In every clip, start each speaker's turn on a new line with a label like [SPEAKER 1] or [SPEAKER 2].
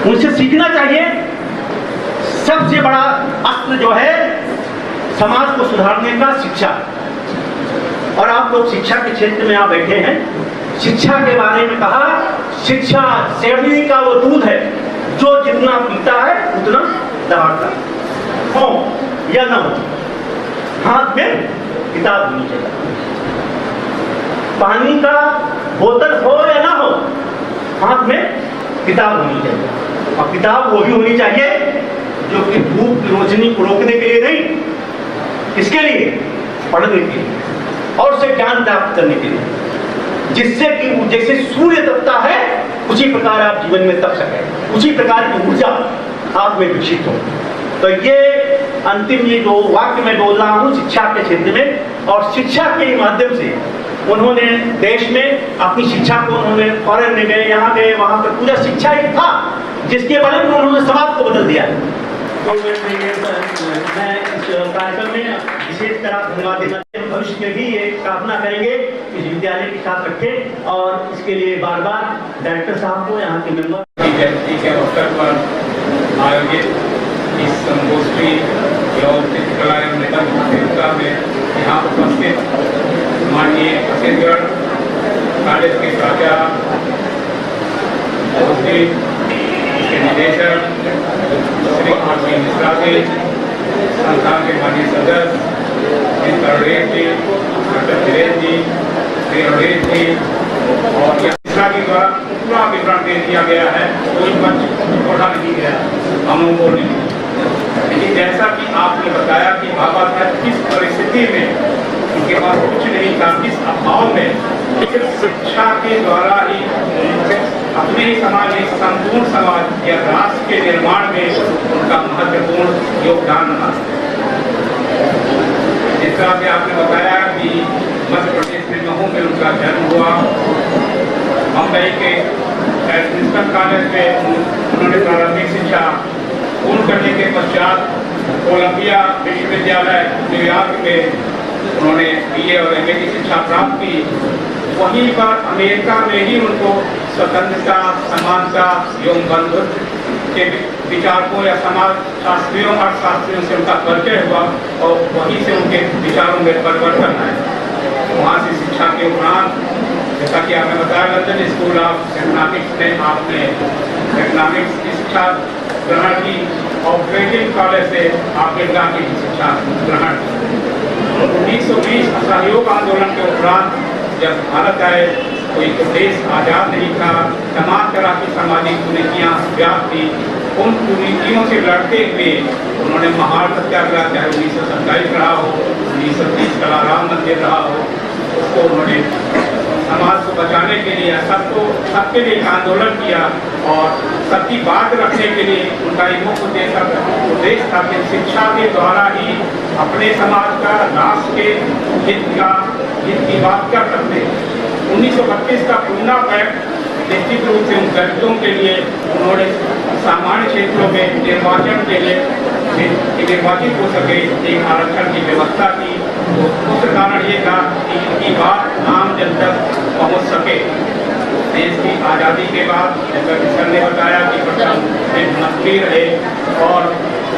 [SPEAKER 1] उनसे सीखना चाहिए। सबसे बड़ा अस्त्र जो है समाज को सुधारने का शिक्षा। और आप लोग शिक्षा के क्षेत्र में आ बैठे हैं, शिक्षा के बारे में कहा, शिक्षा शेरनी का वो दूध है जो जितना पीता है उतना दहाड़ता है। हो या ना हो, हाथ में किताब होनी चाहिए। पानी का बोतल हो या ना हो, हाथ में किताब होनी चाहिए। और किताब वो भी होनी चाहिए जो कि धूप की रोशनी को रोकने के लिए नहीं, किसके लिए? पढ़ने के लिए और उसे ज्ञान प्राप्त करने के लिए, जिससे कि जैसे सूर्य तपता है उसी प्रकार आप जीवन में तप सके, उसी प्रकार की ऊर्जा आप में विकसित हो। तो ये अंतिम ये जो वाक्य मैं बोल रहा हूँ शिक्षा के क्षेत्र में, और शिक्षा के माध्यम से उन्होंने देश में अपनी शिक्षा को उन्होंने फॉरेन में गए, यहाँ गए, वहाँ पर पूरा शिक्षा ही था जिसके बल पर उन्होंने समाज को बदल दिया। तो मैं इस कार्यक्रम में विशेष तरह धन्यवाद देना चाहिए। भविष्य में भी ये प्रार्थना करेंगे इस विद्यालय के साथ रखें, और इसके लिए बार बार डायरेक्टर साहब को, यहाँ के मेंबर
[SPEAKER 2] के अवसर पर आयोजित इस संगोष्ठी एवं चित्रकला एवं निबंध प्रतियोगिता में यहाँ उपस्थित माननीय छत्तीसगढ़ कॉलेज के प्राचार्य, इसके निदेशक श्री आर.पी. मिश्रा जी, संस्थान के माननीय सदस्य श्री करुणेश जी, डॉक्टर धीरेन्द्र जी, श्री अवधेश जी, और मिश्रा जी द्वारा पूरा विवरण दे दिया गया है, कोई मंच पढ़ा नहीं गया हम लोगों ने। लेकिन जैसा कि आपने बताया कि बाबा साहब किस परिस्थिति में उनके पास कुछ नहीं था, किस अभाव में सिर्फ शिक्षा के द्वारा ही अपने ही समाज में, संपूर्ण समाज या राष्ट्र के निर्माण में उनका महत्वपूर्ण योगदान रहा। जिस तरह से आपने बताया कि मध्य प्रदेश में महू में उनका जन्म हुआ, मुंबई के प्रिंसटन कॉलेज में उन्होंने प्रारंभिक शिक्षा पूर्ण करने के पश्चात कोलंबिया विश्वविद्यालय न्यूयॉर्क में उन्होंने BA और MA की शिक्षा प्राप्त की। वहीं पर अमेरिका में ही उनको स्वतंत्रता, समानता एवं बंधुत्व के विचारकों या समाज शास्त्रियों, अर्थशास्त्रियों से उनका परिचय हुआ और वहीं से उनके विचारों में परिवर्तन आया। वहाँ से शिक्षा के उपरांत, जैसा कि आपने बताया, लंदन स्कूल ऑफ इकोनॉमिक्स में आपने इकोनॉमिक्स की शिक्षा ग्रहण की और ब्रिटिश कॉलेज से आपने की शिक्षा ग्रहण की। 1920 असहयोग आंदोलन के उपरांत जब भारत आए, कोई तो देश आज़ाद नहीं था, तमाम तरह की सामाजिक कुरीतियाँ व्याप्त थी। उन कुरीतियों से लड़ते हुए उन्होंने महान सत्याग्रह, चाहे 1927 रहा हो, 1930 कलाराम मंदिर रहा हो, उसको उन्होंने समाज को बचाने के लिए, सबके लिए एक आंदोलन किया और सबकी बात रखने के लिए उनका एक मुख्य उद्देश्य था कि शिक्षा के द्वारा ही अपने समाज का, राष्ट्र के हित की बात कर सकते। 1932 का पूना पैक्ट निश्चित रूप से उन दलितों के लिए उन्होंने सामान्य क्षेत्रों में निर्वाचन के लिए निर्वाचित हो सके एक आरक्षण की व्यवस्था की। तो उसका कारण ये था कि इनकी बात आम जन तक पहुँच सके। देश की आज़ादी के बाद, जैसा कि सर ने बताया, कि प्रथम एक मंत्री रहे और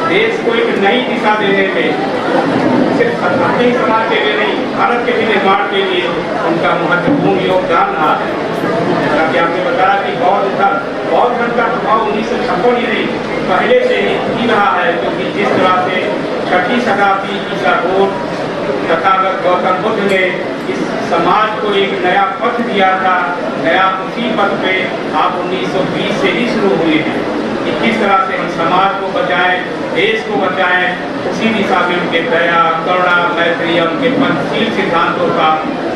[SPEAKER 2] देश को एक नई दिशा देने में सिर्फ अपने समाज के लिए नहीं, भारत के भी निर्माण के लिए उनका महत्वपूर्ण योगदान रहा है। जैसा कि आपने बताया कि बौद्ध धर्म का प्रभाव 1956 ही नहीं, पहले से ही रहा है, क्योंकि जिस तरह से 6वीं शताब्दी ईसा पूर्व तथागत गौतम बुद्ध ने इस समाज को एक नया पथ दिया था, नया उसी पथ पे आप 1920 से ही शुरू हुए हैं कि किस तरह से हम समाज को बचाएं, देश को बचाएं। उसी दिशा में उनके दया, करुणा, मैत्री, उनके पंचशील सिद्धांतों का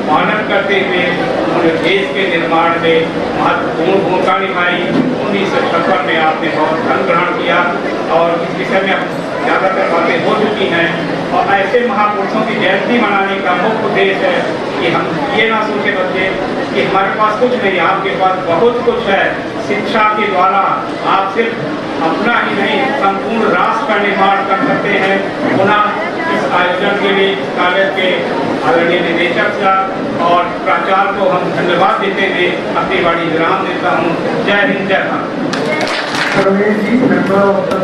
[SPEAKER 2] पालन करते हुए उन्होंने देश के निर्माण में महत्वपूर्ण भूमिका निभाई। 1956 में आपने बहुत धन ग्रहण किया और इस विषय में ज़्यादातर बातें हो चुकी हैं। और ऐसे महापुरुषों की जयंती मनाने का मुख्य उद्देश्य है कि हम ये ना सोचे बच्चे कि हमारे पास कुछ नहीं, आपके पास बहुत कुछ है। शिक्षा के द्वारा आप सिर्फ अपना ही नहीं, संपूर्ण राष्ट्र का निर्माण कर सकते हैं। पुनः इस आयोजन के लिए कॉलेज के आदरणीय निदेशक साहब और प्राचार्य को हम धन्यवाद देते हुए अपनी वाणी विराम देता हूँ। जय हिंद, जय भारत।
[SPEAKER 3] परवेज जी, मेंबर ऑफ द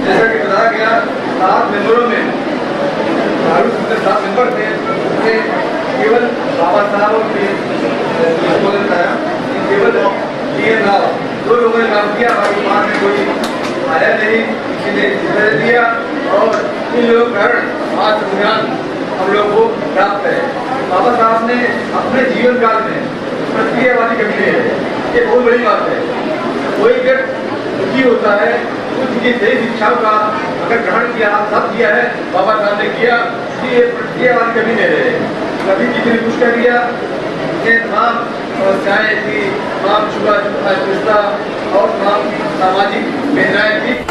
[SPEAKER 4] जैसा कि बताया गया 7 मेंबरों में दारू के 7 मेंबर थे, उसमें केवल बाबा साहब के संबोधन कराया, केवल DN राव 2 लोगों ने काम किया, बाकी 5 में कोई आया नहीं, किसी ने इस्तीफा दिया और इन लोगों के कारण आज संविधान हम लोग को प्राप्त है। बाबा साहब ने अपने जीवन काल में प्रतिक्रियावादी कभी नहीं है, ये बहुत बड़ी बात है। कोई व्यक्ति दुखी होता है, उसकी सही शिक्षाओं का अगर ग्रहण किया, सब किया है, बाबा साहब ने किया, कि ये प्रतिक्रियावादी कभी नहीं रहे, कभी किसी ने कुछ कर दिया, ये तमाम समस्याएं थी, तमाम छुआ और तमाम सामाजिक वेदनाएं थी।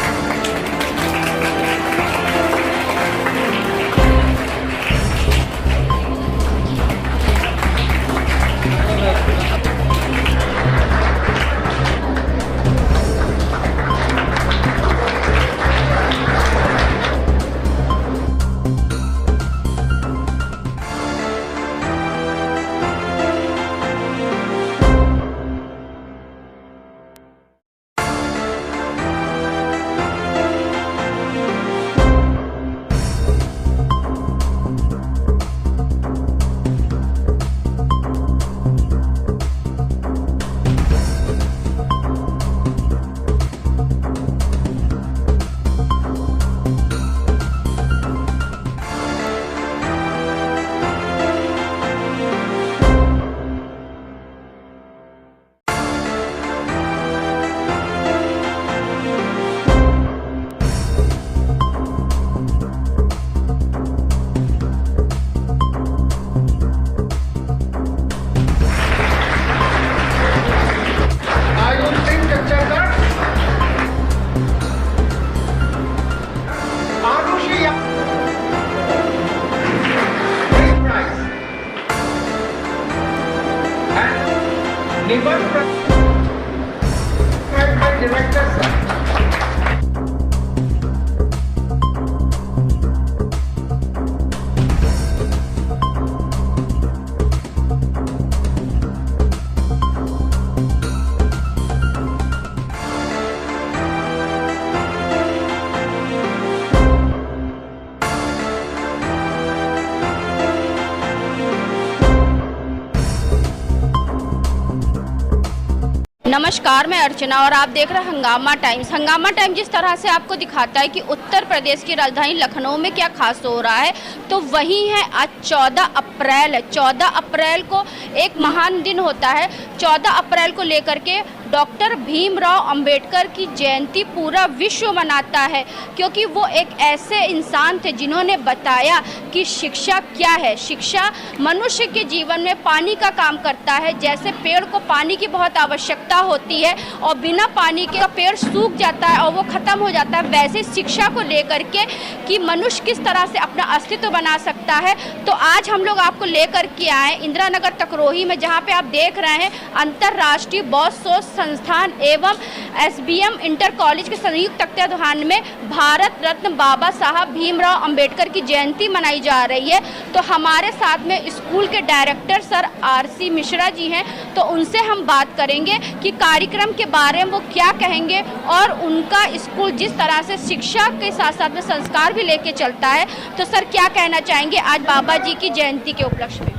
[SPEAKER 5] नमस्कार, मैं अर्चना और आप देख रहे हैं हंगामा टाइम्स। हंगामा टाइम्स जिस तरह से आपको दिखाता है कि उत्तर प्रदेश की राजधानी लखनऊ में क्या खास हो रहा है, तो वही है आज 14 अप्रैल है। 14 अप्रैल को एक महान दिन होता है। 14 अप्रैल को लेकर के डॉक्टर भीमराव अंबेडकर की जयंती पूरा विश्व मनाता है, क्योंकि वो एक ऐसे इंसान थे जिन्होंने बताया कि शिक्षा क्या है। शिक्षा मनुष्य के जीवन में पानी का काम करता है। जैसे पेड़ को पानी की बहुत आवश्यकता होती है और बिना पानी के पेड़ सूख जाता है और वो ख़त्म हो जाता है, वैसे शिक्षा को लेकर के कि मनुष्य किस तरह से अपना अस्तित्व बना सकता है। तो आज हम लोग आपको लेकर के आए इंदिरा नगर तकरोही में, जहाँ पे आप देख रहे हैं अंतर्राष्ट्रीय बौद्ध सोच संस्थान एवं SBM इंटर कॉलेज के संयुक्त तत्वाधान में भारत रत्न बाबा साहब भीमराव अंबेडकर की जयंती मनाई जा रही है। तो हमारे साथ में स्कूल के director sir RC Mishra ji हैं, तो उनसे हम बात करेंगे कि कार्यक्रम के बारे में वो क्या कहेंगे और उनका स्कूल जिस तरह से शिक्षा के साथ साथ में संस्कार भी लेके चलता है। तो सर क्या कहना चाहेंगे आज बाबा जी की जयंती के उपलक्ष्य में?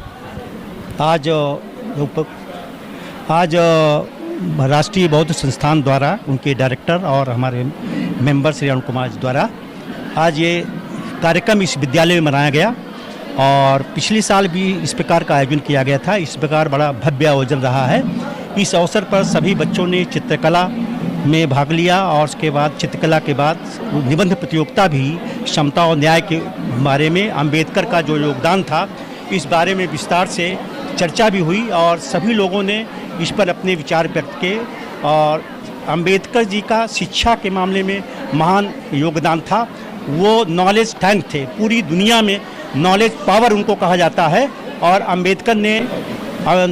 [SPEAKER 6] आज राष्ट्रीय बौद्ध संस्थान द्वारा उनके डायरेक्टर और हमारे मेंबर श्री अरुण कुमार जी द्वारा आज ये कार्यक्रम इस विद्यालय में मनाया गया और पिछले साल भी इस प्रकार का आयोजन किया गया था। इस प्रकार बड़ा भव्य आयोजन रहा है। इस अवसर पर सभी बच्चों ने चित्रकला में भाग लिया और उसके बाद चित्रकला के बाद निबंध प्रतियोगिता भी समता और न्याय के बारे में अंबेडकर का जो योगदान था इस बारे में विस्तार से चर्चा भी हुई और सभी लोगों ने इस पर अपने विचार व्यक्त किए। और अंबेडकर जी का शिक्षा के मामले में महान योगदान था। वो नॉलेज टैंक थे, पूरी दुनिया में नॉलेज पावर उनको कहा जाता है। और अंबेडकर ने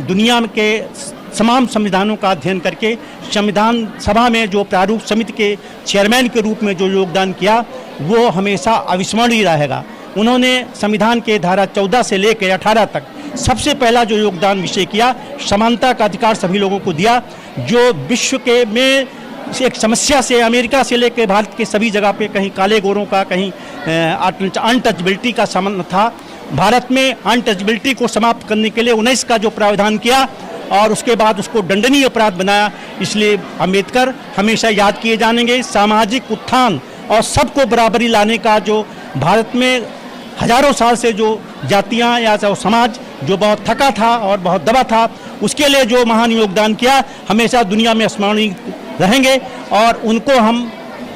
[SPEAKER 6] दुनिया के तमाम संविधानों का अध्ययन करके संविधान सभा में जो प्रारूप समिति के चेयरमैन के रूप में जो योगदान किया वो हमेशा अविस्मरणीय रहेगा। उन्होंने संविधान के धारा 14 से लेकर 18 तक सबसे पहला जो योगदान विषय किया, समानता का अधिकार सभी लोगों को दिया। जो विश्व के में एक समस्या से अमेरिका से लेकर भारत के सभी जगह पे कहीं काले गोरों का, कहीं अनटचबिलिटी का संबंध था। भारत में अनटचबिलिटी को समाप्त करने के लिए 19 का जो प्रावधान किया और उसके बाद उसको दंडनीय अपराध बनाया, इसलिए अम्बेडकर हमेशा याद किए जाएंगे। सामाजिक उत्थान और सबको बराबरी लाने का जो भारत में हजारों साल से जो जातियां या जो समाज जो बहुत थका था और बहुत दबा था, उसके लिए जो महान योगदान किया, हमेशा दुनिया में स्मरणीय रहेंगे। और उनको हम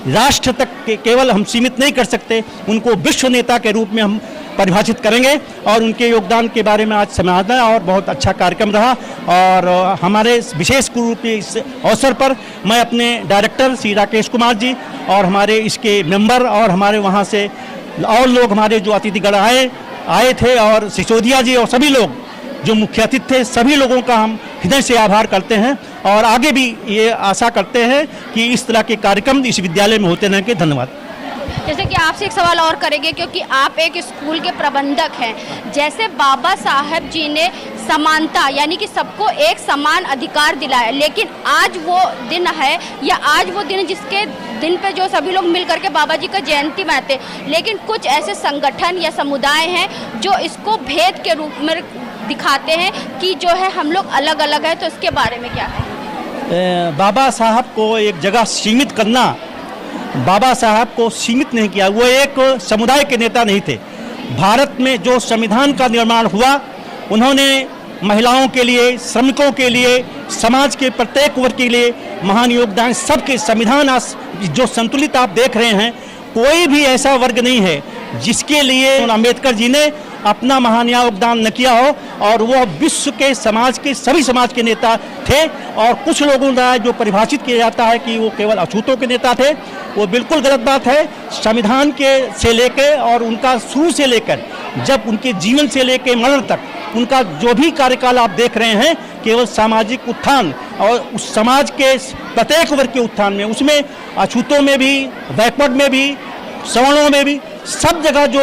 [SPEAKER 6] राष्ट्र तक केवल हम सीमित नहीं कर सकते, उनको विश्व नेता के रूप में हम परिभाषित करेंगे। और उनके योगदान के बारे में आज समझना और बहुत अच्छा कार्यक्रम रहा। और हमारे विशेष रूप से इस अवसर पर मैं अपने डायरेक्टर श्री राकेश कुमार जी और हमारे इसके मेंबर और हमारे वहाँ से और लोग, हमारे जो अतिथिगण आए थे, और सिसोदिया जी और सभी लोग जो मुख्य अतिथि थे, सभी लोगों का हम हृदय से आभार करते हैं और आगे भी ये आशा करते हैं कि इस तरह के कार्यक्रम इस विद्यालय में होते रहेंगे। धन्यवाद।
[SPEAKER 5] जैसे कि आपसे एक सवाल और करेंगे, क्योंकि आप एक स्कूल के प्रबंधक हैं। जैसे बाबा साहब जी ने समानता यानी कि सबको एक समान अधिकार दिलाया, लेकिन आज वो दिन है या आज वो दिन जिसके दिन पे जो सभी लोग मिल करके बाबा जी का जयंती मनाते, लेकिन कुछ ऐसे संगठन या समुदाय हैं जो इसको भेद के रूप में दिखाते हैं कि जो है हम लोग अलग अलग हैं, तो इसके बारे में क्या है?
[SPEAKER 6] बाबा साहब को एक जगह सीमित करना, बाबा साहब को सीमित नहीं किया। वो एक समुदाय के नेता नहीं थे। भारत में जो संविधान का निर्माण हुआ, उन्होंने महिलाओं के लिए, श्रमिकों के लिए, समाज के प्रत्येक वर्ग के लिए महान योगदान। सबके संविधान जो संतुलित आप देख रहे हैं, कोई भी ऐसा वर्ग नहीं है जिसके लिए अम्बेडकर जी ने अपना महान योगदान न किया हो। और वह विश्व के समाज के सभी समाज के नेता थे। और कुछ लोगों द्वारा जो परिभाषित किया जाता है कि वो केवल अछूतों के नेता थे, वो बिल्कुल गलत बात है। संविधान के से लेकर और उनका शुरू से लेकर जब उनके जीवन से लेकर मरण तक उनका जो भी कार्यकाल आप देख रहे हैं, केवल सामाजिक उत्थान और उस समाज के प्रत्येक वर्ग के उत्थान में, उसमें अछूतों में भी, बैकवर्ड में भी, सवर्णों में भी, सब जगह जो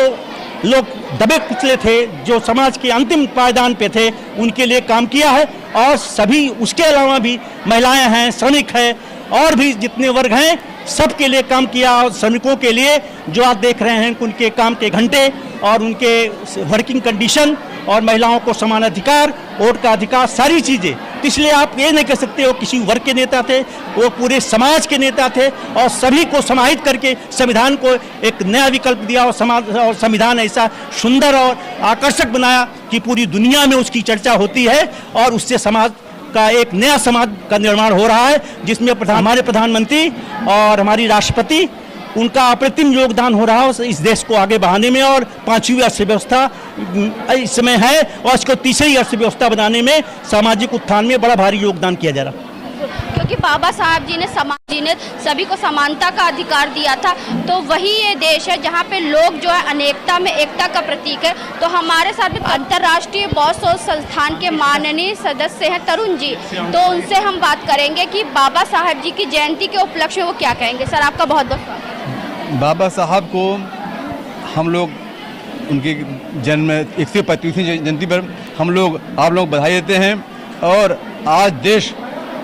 [SPEAKER 6] लोग दबे कुचले थे, जो समाज के अंतिम पायदान पे थे, उनके लिए काम किया है। और सभी उसके अलावा भी महिलाएं हैं, श्रमिक हैं और भी जितने वर्ग हैं, सबके लिए काम किया। और श्रमिकों के लिए जो आप देख रहे हैं, उनके काम के घंटे और उनके वर्किंग कंडीशन और महिलाओं को समान अधिकार, वोट का अधिकार, सारी चीज़ें। इसलिए आप ये नहीं कह सकते हो किसी वर्ग के नेता थे, वो पूरे समाज के नेता थे और सभी को समाहित करके संविधान को एक नया विकल्प दिया। और समाज और संविधान ऐसा सुंदर और आकर्षक बनाया कि पूरी दुनिया में उसकी चर्चा होती है और उससे समाज का एक नया समाज का निर्माण हो रहा है, जिसमें हमारे प्रधानमंत्री और हमारी राष्ट्रपति, उनका अप्रतिम योगदान हो रहा है इस देश को आगे बढ़ाने में। और 5वीं अर्थव्यवस्था इस समय है और इसको 3री अर्थव्यवस्था बनाने में, सामाजिक उत्थान में बड़ा भारी योगदान किया जा रहा है।
[SPEAKER 5] क्योंकि बाबा साहब जी ने सभी को समानता का अधिकार दिया था, तो वही ये देश है जहाँ पे लोग जो है अनेकता में एकता का प्रतीक है। तो हमारे साथ अंतर्राष्ट्रीय बौद्ध शोध संस्थान के माननीय सदस्य हैं तरुण जी, तो उनसे हम बात करेंगे कि बाबा साहब जी की जयंती के उपलक्ष्य में वो क्या कहेंगे। सर, आपका बहुत बहुत स्वागत।
[SPEAKER 4] बाबा साहब को हम लोग उनके जन्म 135वीं जयंती पर हम लोग आप लोग बधाई देते हैं। और आज देश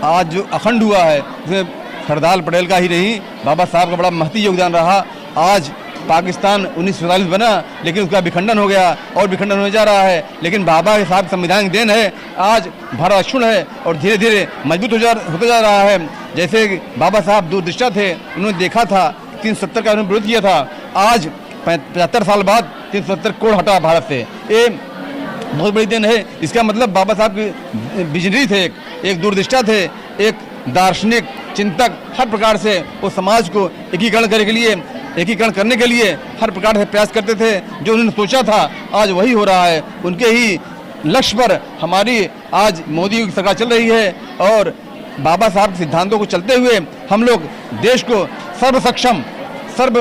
[SPEAKER 4] आज जो अखंड हुआ है, उसमें सरदार पटेल का ही नहीं, बाबा साहब का बड़ा महती योगदान रहा। आज पाकिस्तान 1947 बना, लेकिन उसका विखंडन हो गया और विखंडन होने जा रहा है, लेकिन बाबा साहब संविधान की देन है। आज भारत अक्षुण है और धीरे धीरे मजबूत होता जा रहा है। जैसे बाबा साहब दूरदृष्टा थे, उन्होंने देखा था 370 का उन्होंने विरोध किया था। आज 75 साल बाद 370 करोड़ हटा भारत से, ये बहुत बड़ी देन है। इसका मतलब बाबा साहब की विजनरी थे, एक दूरदृष्टा थे, एक दार्शनिक चिंतक। हर प्रकार से वो समाज को एकीकरण करने के लिए हर प्रकार से प्रयास करते थे। जो उन्होंने सोचा था आज वही हो रहा है। उनके ही लक्ष्य पर हमारी आज मोदी की सरकार चल रही है और बाबा साहब के सिद्धांतों को चलते हुए हम लोग देश को सर्व सक्षम, सर्व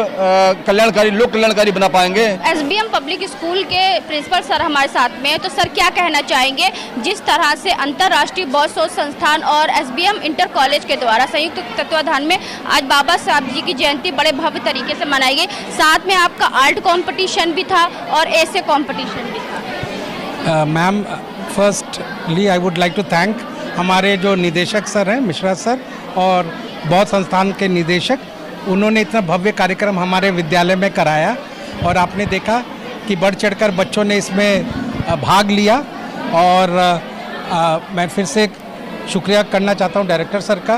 [SPEAKER 4] कल्याणकारी, लोक कल्याणकारी बना पाएंगे।
[SPEAKER 5] एसबीएम पब्लिक स्कूल के प्रिंसिपल सर हमारे साथ में हैं, तो सर क्या कहना चाहेंगे जिस तरह से अंतर्राष्ट्रीय बौद्ध शोध संस्थान और एसबीएम इंटर कॉलेज के द्वारा संयुक्त तत्वाधान में आज बाबा साहब जी की जयंती बड़े भव्य तरीके से मनाई गई, साथ में आपका आर्ट कंपटीशन भी था और ऐसे कंपटीशन भी था।
[SPEAKER 3] Ma'am, firstly I would like to thank
[SPEAKER 7] हमारे जो निदेशक सर हैं मिश्रा सर और बौद्ध संस्थान के निदेशक, उन्होंने इतना भव्य कार्यक्रम हमारे विद्यालय में कराया और आपने देखा कि बढ़ चढ़कर बच्चों ने इसमें भाग लिया। और मैं फिर से शुक्रिया करना चाहता हूँ डायरेक्टर सर का।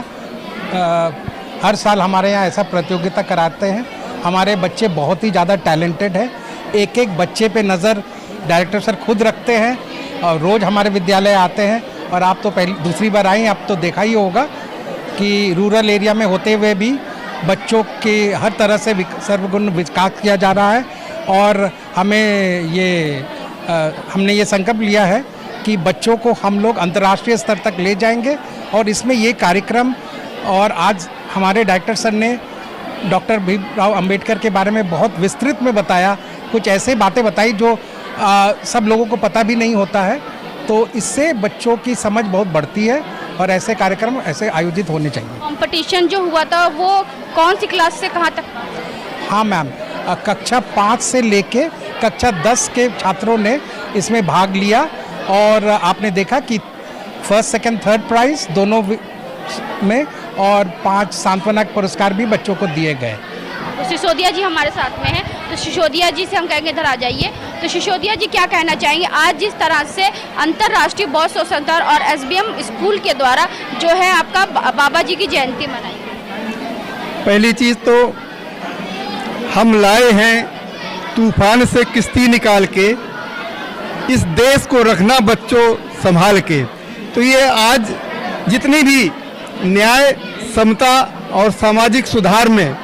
[SPEAKER 7] हर साल हमारे यहाँ ऐसा प्रतियोगिता कराते हैं। हमारे बच्चे बहुत ही ज़्यादा टैलेंटेड हैं। एक एक बच्चे पे नज़र डायरेक्टर सर खुद रखते हैं और रोज़ हमारे विद्यालय आते हैं। और आप तो दूसरी बार आई, आप तो देखा ही होगा कि रूरल एरिया में होते हुए भी बच्चों के हर तरह से सर्वगुण विकास किया जा रहा है। और हमने ये संकल्प लिया है कि बच्चों को हम लोग अंतर्राष्ट्रीय स्तर तक ले जाएंगे। और इसमें ये कार्यक्रम, और आज हमारे डायरेक्टर सर ने डॉक्टर भीमराव अंबेडकर के बारे में बहुत विस्तृत में बताया, कुछ ऐसे बातें बताई जो सब लोगों को पता भी नहीं होता है। तो इससे बच्चों की समझ बहुत बढ़ती है और ऐसे कार्यक्रम ऐसे आयोजित होने चाहिए।
[SPEAKER 5] कंपटीशन जो हुआ था वो कौन सी क्लास से कहाँ तक?
[SPEAKER 7] हाँ मैम, कक्षा 5 से लेके कक्षा 10 के छात्रों ने इसमें भाग लिया और आपने देखा कि फर्स्ट, सेकंड, थर्ड प्राइज दोनों में और 5 सांत्वना पुरस्कार भी बच्चों को दिए गए।
[SPEAKER 5] तो सिसोदिया जी हमारे साथ में हैं, तो सिसोदिया जी से हम कहेंगे इधर आ जाइए। तो सिसोदिया जी क्या कहना चाहेंगे आज जिस तरह से अंतर्राष्ट्रीय बौद्ध संस्थान और एसबीएम स्कूल के द्वारा जो है आपका बाबा जी की जयंती मनाई?
[SPEAKER 8] पहली चीज़ तो हम लाए हैं तूफान से किश्ती निकाल के, इस देश को रखना बच्चों संभाल के। तो ये आज जितनी भी न्याय, समता और सामाजिक सुधार में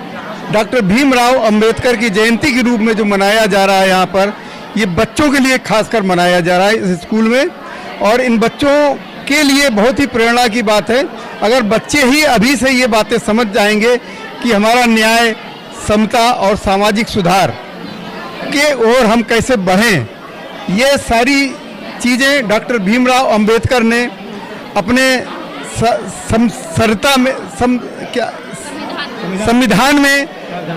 [SPEAKER 8] डॉक्टर भीमराव अंबेडकर की जयंती के रूप में जो मनाया जा रहा है यहाँ पर, ये बच्चों के लिए खासकर मनाया जा रहा है इस स्कूल में। और इन बच्चों के लिए बहुत ही प्रेरणा की बात है। अगर बच्चे ही अभी से ये बातें समझ जाएंगे कि हमारा न्याय, समता और सामाजिक सुधार के ओर हम कैसे बढ़ें, ये सारी चीज़ें डॉक्टर भीमराव अंबेडकर ने अपने संविधान में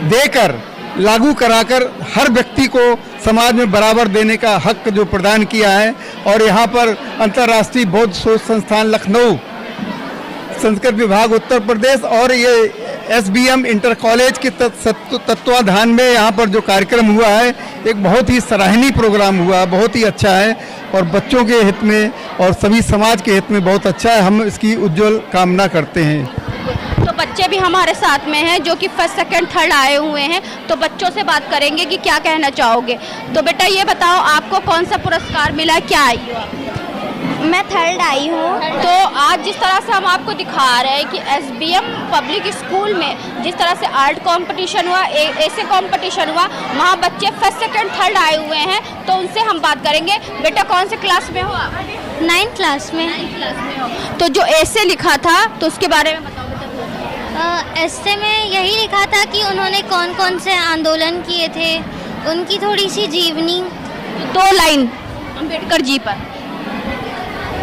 [SPEAKER 8] देकर, लागू कराकर हर व्यक्ति को समाज में बराबर देने का हक जो प्रदान किया है। और यहाँ पर अंतर्राष्ट्रीय बौद्ध शोध संस्थान लखनऊ, संस्कृत विभाग उत्तर प्रदेश और ये एसबीएम इंटर कॉलेज के तत्वाधान में यहाँ पर जो कार्यक्रम हुआ है, एक बहुत ही सराहनीय प्रोग्राम हुआ, बहुत ही अच्छा है और बच्चों के हित में और सभी समाज के हित में बहुत अच्छा है। हम इसकी उज्जवल कामना करते हैं।
[SPEAKER 5] तो बच्चे भी हमारे साथ में हैं जो कि फर्स्ट, सेकंड, थर्ड आए हुए हैं, तो बच्चों से बात करेंगे कि क्या कहना चाहोगे। तो बेटा ये बताओ, आपको कौन सा पुरस्कार मिला, क्या आई हो आप?
[SPEAKER 9] मैं थर्ड आई हूँ।
[SPEAKER 5] तो आज जिस तरह से हम आपको दिखा रहे हैं कि एसबीएम पब्लिक स्कूल में जिस तरह से आर्ट कंपटीशन हुआ, ऐसे कंपटीशन हुआ, वहाँ बच्चे फर्स्ट, सेकंड, थर्ड आए हुए हैं, तो उनसे हम बात करेंगे। बेटा कौन से क्लास में हो आप?
[SPEAKER 9] 9th क्लास में।
[SPEAKER 5] 9th क्लास में हो। तो जो ऐसे लिखा था तो उसके बारे में बताओ बेटा।
[SPEAKER 9] ऐसे में यही लिखा था कि उन्होंने कौन कौन से आंदोलन किए थे, उनकी थोड़ी सी जीवनी।
[SPEAKER 5] 2 लाइन अम्बेडकर जी पर।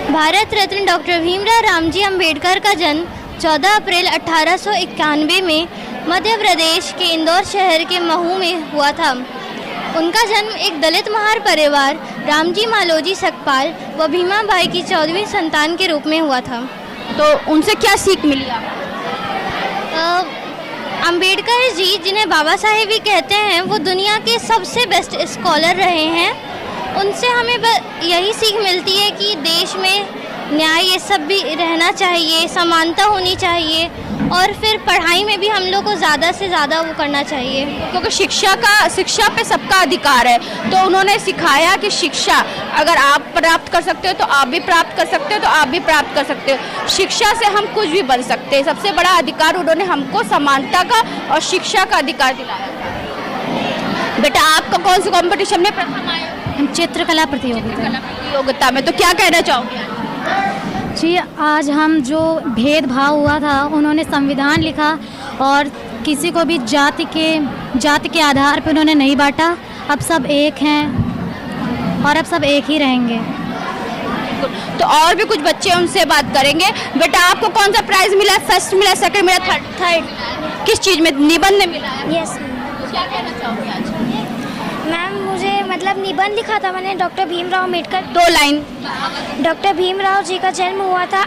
[SPEAKER 9] भारत रत्न डॉक्टर भीमराव रामजी अंबेडकर का जन्म 14 अप्रैल 1891 में मध्य प्रदेश के इंदौर शहर के महू में हुआ था। उनका जन्म एक दलित महार परिवार रामजी मालोजी सकपाल व भीमाबाई की 14वीं संतान के रूप में हुआ था।
[SPEAKER 5] तो उनसे क्या सीख मिली आपको?
[SPEAKER 9] अंबेडकर जी, जिन्हें बाबा साहेब भी कहते हैं, वो दुनिया के सबसे बेस्ट स्कॉलर रहे हैं। उनसे हमें यही सीख मिलती है कि देश में न्याय ये सब भी रहना चाहिए, समानता होनी चाहिए और फिर पढ़ाई में भी हम लोग को ज़्यादा से ज़्यादा वो करना चाहिए,
[SPEAKER 5] क्योंकि शिक्षा पे सबका अधिकार है। तो उन्होंने सिखाया कि शिक्षा अगर आप प्राप्त कर सकते हो तो आप भी प्राप्त कर सकते हो, तो आप भी प्राप्त कर सकते हो। शिक्षा से हम कुछ भी बन सकते हैं। सबसे बड़ा अधिकार उन्होंने हमको समानता का और शिक्षा का अधिकार दिलाया। बेटा आपका कौन से कॉम्पिटिशन में प्रथम आए?
[SPEAKER 9] चित्रकला प्रतियोगिता
[SPEAKER 5] में। तो क्या कहना चाहोगे?
[SPEAKER 10] जी, आज हम जो भेदभाव हुआ था, उन्होंने संविधान लिखा और किसी को भी जाति के आधार पर उन्होंने नहीं बांटा। अब सब एक हैं और अब सब एक ही रहेंगे।
[SPEAKER 5] तो और भी कुछ बच्चे, उनसे बात करेंगे। बेटा आपको कौन सा प्राइज मिला? फर्स्ट मिला, सेकंड मिला, थर्ड? किस चीज़ में? निबंध में मिला है?
[SPEAKER 9] यस।
[SPEAKER 5] क्या कहना चाहोगे आज?
[SPEAKER 9] मैम मुझे मतलब निबंध लिखा था मैंने doctor Bhimrao Ambedkar.
[SPEAKER 5] 2 line.
[SPEAKER 9] Doctor Bhimrao ji का जन्म हुआ था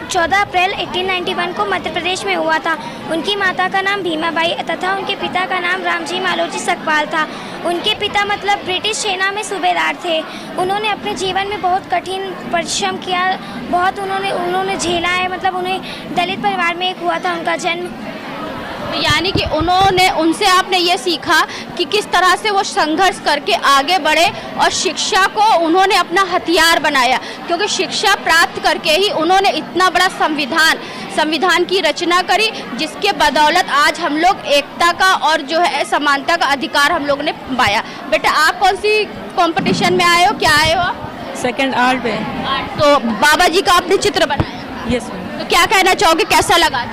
[SPEAKER 9] 14 अप्रैल 1891 को मध्य प्रदेश में हुआ था। उनकी माता का नाम भीमाबाई तथा उनके पिता का नाम रामजी मालोजी सकपाल था। उनके पिता मतलब ब्रिटिश सेना में सूबेदार थे। उन्होंने अपने जीवन में बहुत कठिन परिश्रम किया, बहुत उन्होंने झेला है। मतलब उन्हें दलित परिवार में एक हुआ था उनका जन्म।
[SPEAKER 5] यानी कि उनसे आपने ये सीखा कि किस तरह से वो संघर्ष करके आगे बढ़े और शिक्षा को उन्होंने अपना हथियार बनाया, क्योंकि शिक्षा प्राप्त करके ही उन्होंने इतना बड़ा संविधान की रचना करी, जिसके बदौलत आज हम लोग एकता का और जो है समानता का अधिकार हम लोग ने पाया। बेटा आप कौन सी कंपटीशन में आए हो, क्या आए हो आप?
[SPEAKER 11] सेकंड आर्ट पे।
[SPEAKER 5] तो बाबा जी का आपने चित्र बनाया?
[SPEAKER 11] Yes ma'am.
[SPEAKER 5] तो क्या कहना चाहोगे, कैसा लगा?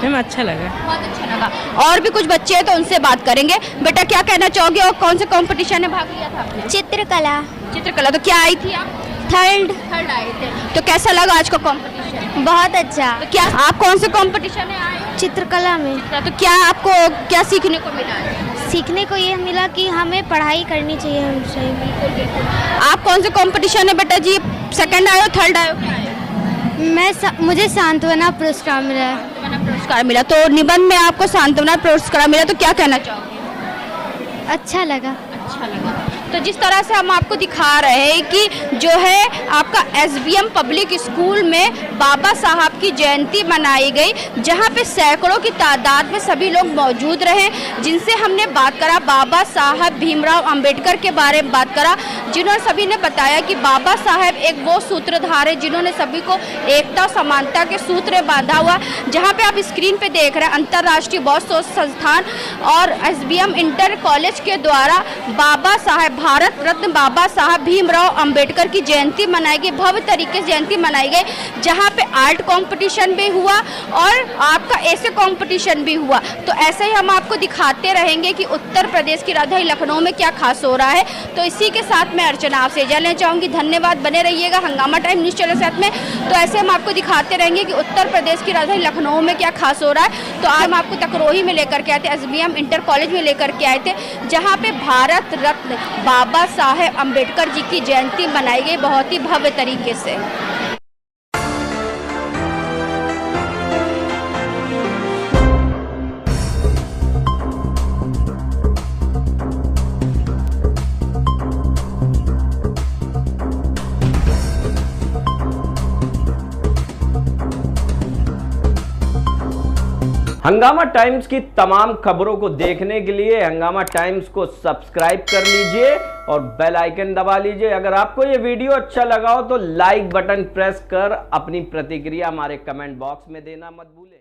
[SPEAKER 11] मैम अच्छा लगा।
[SPEAKER 5] बहुत अच्छा लगा। और भी कुछ बच्चे हैं तो उनसे बात करेंगे। बेटा क्या कहना चाहोगे और कौन से कंपटीशन में भाग लिया था आपने? चित्रकला। तो क्या आई थी आप?
[SPEAKER 9] थर्ड
[SPEAKER 5] आए थे। तो कैसा लगा आज का कंपटीशन?
[SPEAKER 9] बहुत अच्छा।
[SPEAKER 5] तो क्या आप कौन से कंपटीशन में आए हो?
[SPEAKER 9] चित्रकला में।
[SPEAKER 5] तो क्या आपको क्या सीखने को मिला है?
[SPEAKER 9] सीखने को ये मिला कि हमें पढ़ाई करनी चाहिए हमेशा।
[SPEAKER 5] आप कौन से कंपटीशन में बेटा जी सेकंड आए हो, थर्ड आए हो, क्या आए हो?
[SPEAKER 9] मुझे सांत्वना पुरस्कार मिला है।
[SPEAKER 5] सांत्वना पुरस्कार मिला। तो निबंध में आपको सांत्वना पुरस्कार मिला, तो क्या कहना चाहोगे?
[SPEAKER 9] अच्छा लगा।
[SPEAKER 5] तो जिस तरह से हम आपको दिखा रहे हैं कि जो है आपका SBM पब्लिक स्कूल में बाबा साहब की जयंती मनाई गई, जहां पे सैकड़ों की तादाद में सभी लोग मौजूद रहे, जिनसे हमने बात करा बाबा साहब भीमराव अंबेडकर के बारे में बात करा, जिन्होंने सभी ने बताया कि बाबा साहब एक वो सूत्रधार है जिन्होंने सभी को एकता और समानता के सूत्र बांधा हुआ। जहाँ पे आप स्क्रीन पे देख रहे हैं अंतर्राष्ट्रीय बौद्ध शोध संस्थान और SBM इंटर कॉलेज के द्वारा बाबा साहब भारत रत्न बाबा साहब भीमराव अंबेडकर की जयंती मनाई गई, भव्य तरीके से जयंती मनाई गई, जहां पे आर्ट कंपटीशन भी हुआ और आपका ऐसे कंपटीशन भी हुआ। तो ऐसे ही हम आपको दिखाते रहेंगे कि उत्तर प्रदेश की राजधानी लखनऊ में क्या खास हो रहा है। तो इसी के साथ मैं अर्चना आपसे जानना चाहूँगी, धन्यवाद, बने रहिएगा हंगामा टाइम न्यूज़ चैनल साथ में। तो ऐसे हम आपको दिखाते रहेंगे कि उत्तर प्रदेश की राजधानी लखनऊ में क्या खास हो रहा है। तो आज हम आपको तकरोही में लेकर के आए थे, SBM इंटर कॉलेज में लेकर के आए थे, जहाँ पे भारत रत्न बाबा साहेब अंबेडकर जी की जयंती मनाई गई बहुत ही भव्य तरीके से।
[SPEAKER 12] हंगामा टाइम्स की तमाम खबरों को देखने के लिए हंगामा टाइम्स को सब्सक्राइब कर लीजिए और बेल आइकन दबा लीजिए। अगर आपको ये वीडियो अच्छा लगा हो तो लाइक बटन प्रेस कर अपनी प्रतिक्रिया हमारे कमेंट बॉक्स में देना मत भूलें।